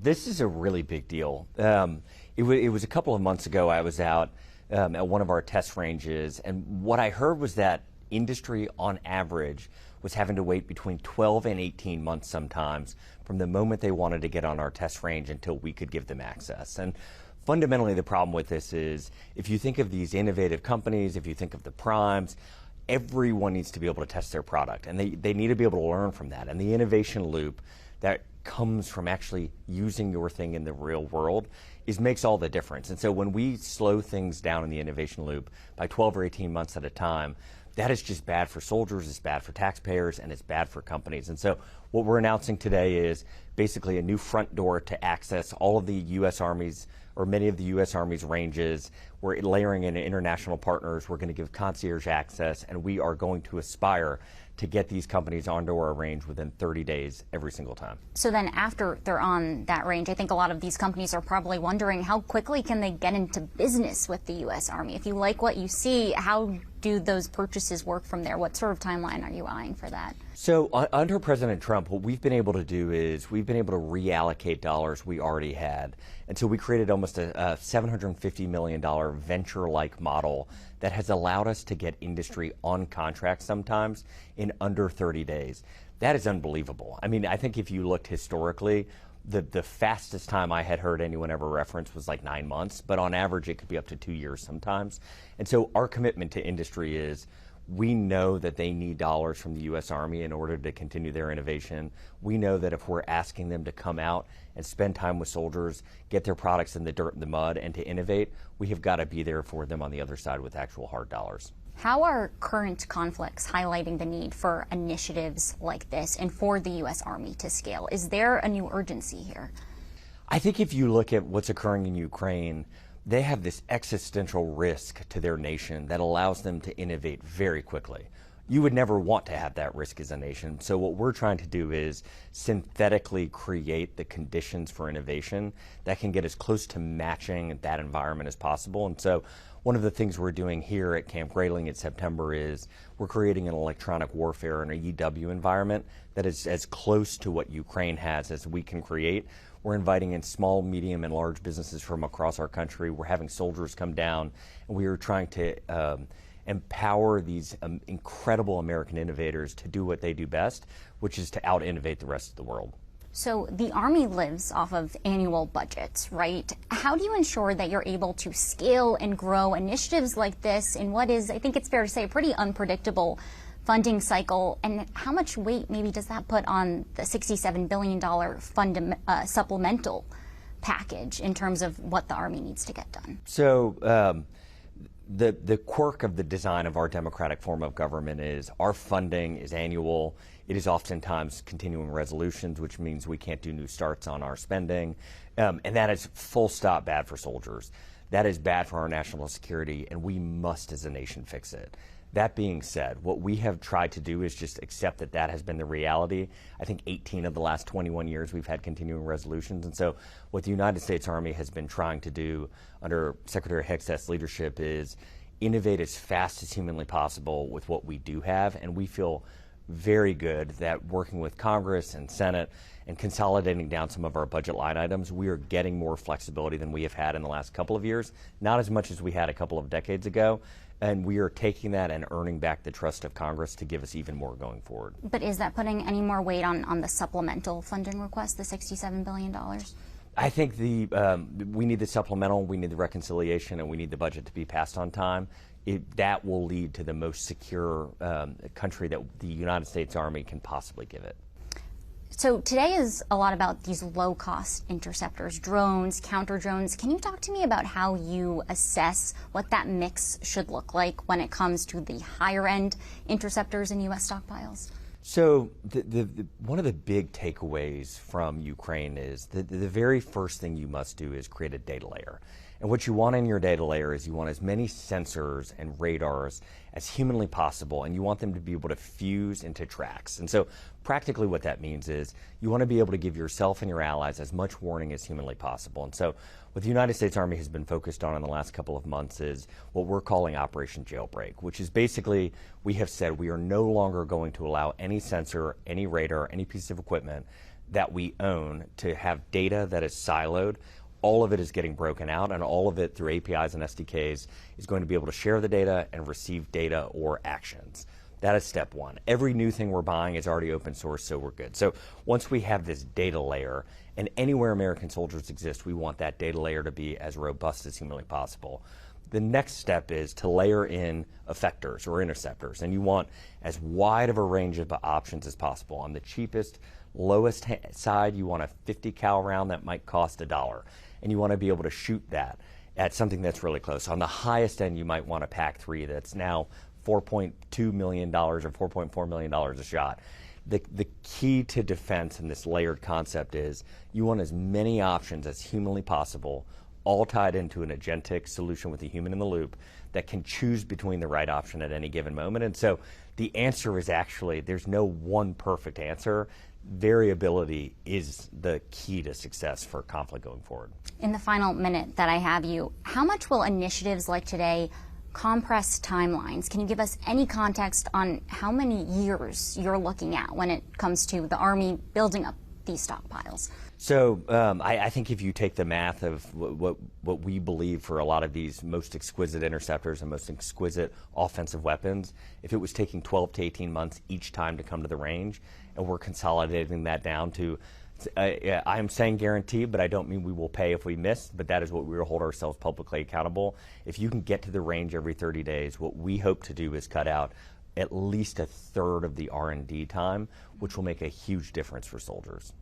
This is a really big deal. It was a couple of months ago. I was out at one of our test ranges, and what I heard was that industry, on average, was having to wait between 12 and 18 months sometimes from the moment they wanted to get on our test range until we could give them access. And fundamentally, the problem with this is, if you think of these innovative companies, if you think of the primes, everyone needs to be able to test their product, and they need to be able to learn from that. And the innovation loop that comes from actually using your thing in the real world makes all the difference. And so when we slow things down in the innovation loop by 12 or 18 months at a time, that is just bad for soldiers, it's bad for taxpayers, and it's bad for companies. And so what we're announcing today is basically a new front door to access all of the U.S. Army's, or many of the U.S. Army's ranges. We're layering in international partners. We're going to give concierge access, and we are going to aspire to get these companies onto our range within 30 days every single time. So then after they're on that range, I think a lot of these companies are probably wondering, how quickly can they get into business with the U.S. Army? If you like what you see, how do those purchases work from there? What sort of timeline are you eyeing for that? So under President Trump, what we've been able to do is we've been able to reallocate dollars we already had. And so we created almost a $750 million venture-like model that has allowed us to get industry on contract sometimes in under 30 days. That is unbelievable. I mean, I think if you looked historically, the fastest time I had heard anyone ever reference was like 9 months, but on average it could be up to 2 years sometimes. And so our commitment to industry is, we know that they need dollars from the U.S. Army in order to continue their innovation. We know that if we're asking them to come out and spend time with soldiers, get their products in the dirt and the mud, and to innovate, we have got to be there for them on the other side with actual hard dollars. How are current conflicts highlighting the need for initiatives like this and for the U.S. Army to scale? Is there a new urgency here? I think if you look at what's occurring in Ukraine, they have this existential risk to their nation that allows them to innovate very quickly. You would never want to have that risk as a nation. So what we're trying to do is synthetically create the conditions for innovation that can get as close to matching that environment as possible. And so one of the things we're doing here at Camp Grayling in September is we're creating an electronic warfare and a EW environment that is as close to what Ukraine has as we can create. We're inviting in small, medium, and large businesses from across our country. We're having soldiers come down, and we are trying to empower these incredible American innovators to do what they do best, which is to out-innovate the rest of the world. So the Army lives off of annual budgets, right? How do you ensure that you're able to scale and grow initiatives like this in what is, I think it's fair to say, a pretty unpredictable funding cycle, and how much weight maybe does that put on the $67 billion supplemental package in terms of what the Army needs to get done? So the quirk of the design of our democratic form of government is our funding is annual. It is oftentimes continuing resolutions, which means we can't do new starts on our spending, and that is full stop bad for soldiers. That is bad for our national security, and we must as a nation fix it. That being said, what we have tried to do is just accept that that has been the reality. I think 18 of the last 21 years we've had continuing resolutions. And so what the United States Army has been trying to do under Secretary Hexeth's leadership is innovate as fast as humanly possible with what we do have. And we feel very good that working with Congress and Senate and consolidating down some of our budget line items, we are getting more flexibility than we have had in the last couple of years, not as much as we had a couple of decades ago. And we are taking that and earning back the trust of Congress to give us even more going forward. But is that putting any more weight on the supplemental funding request, the $67 billion? I think we need the supplemental, we need the reconciliation, and we need the budget to be passed on time. That will lead to the most secure country that the United States Army can possibly give it. So today is a lot about these low-cost interceptors, drones, counter-drones. Can you talk to me about how you assess what that mix should look like when it comes to the higher-end interceptors in U.S. stockpiles? So one of the big takeaways from Ukraine is that the very first thing you must do is create a data layer. And what you want in your data layer is you want as many sensors and radars as humanly possible, and you want them to be able to fuse into tracks. And so practically what that means is you want to be able to give yourself and your allies as much warning as humanly possible. And so what the United States Army has been focused on in the last couple of months is what we're calling Operation Jailbreak, which is basically we have said we are no longer going to allow any sensor, any radar, any piece of equipment that we own to have data that is siloed. All of it is getting broken out, and all of it through APIs and SDKs is going to be able to share the data and receive data or actions. That is step one. Every new thing we're buying is already open source, so we're good. So once we have this data layer, and anywhere American soldiers exist, we want that data layer to be as robust as humanly possible. The next step is to layer in effectors or interceptors, and you want as wide of a range of options as possible. On the cheapest, lowest side, you want a 50 cal round that might cost $1, and you want to be able to shoot that at something that's really close. On the highest end, you might want a PAC-3 that's now $4.2 million or $4.4 million a shot. The key to defense in this layered concept is you want as many options as humanly possible, all tied into an agentic solution with a human in the loop that can choose between the right option at any given moment. And so the answer is actually, there's no one perfect answer. Variability is the key to success for conflict going forward. In the final minute that I have you, how much will initiatives like today compress timelines? Can you give us any context on how many years you're looking at when it comes to the Army building up these stockpiles? So I think if you take the math of what we believe for a lot of these most exquisite interceptors and most exquisite offensive weapons, if it was taking 12 to 18 months each time to come to the range, and we're consolidating that down to, I'm saying guarantee, but I don't mean we will pay if we miss, but that is what we will hold ourselves publicly accountable. If you can get to the range every 30 days, what we hope to do is cut out at least a third of the R&D time, which will make a huge difference for soldiers.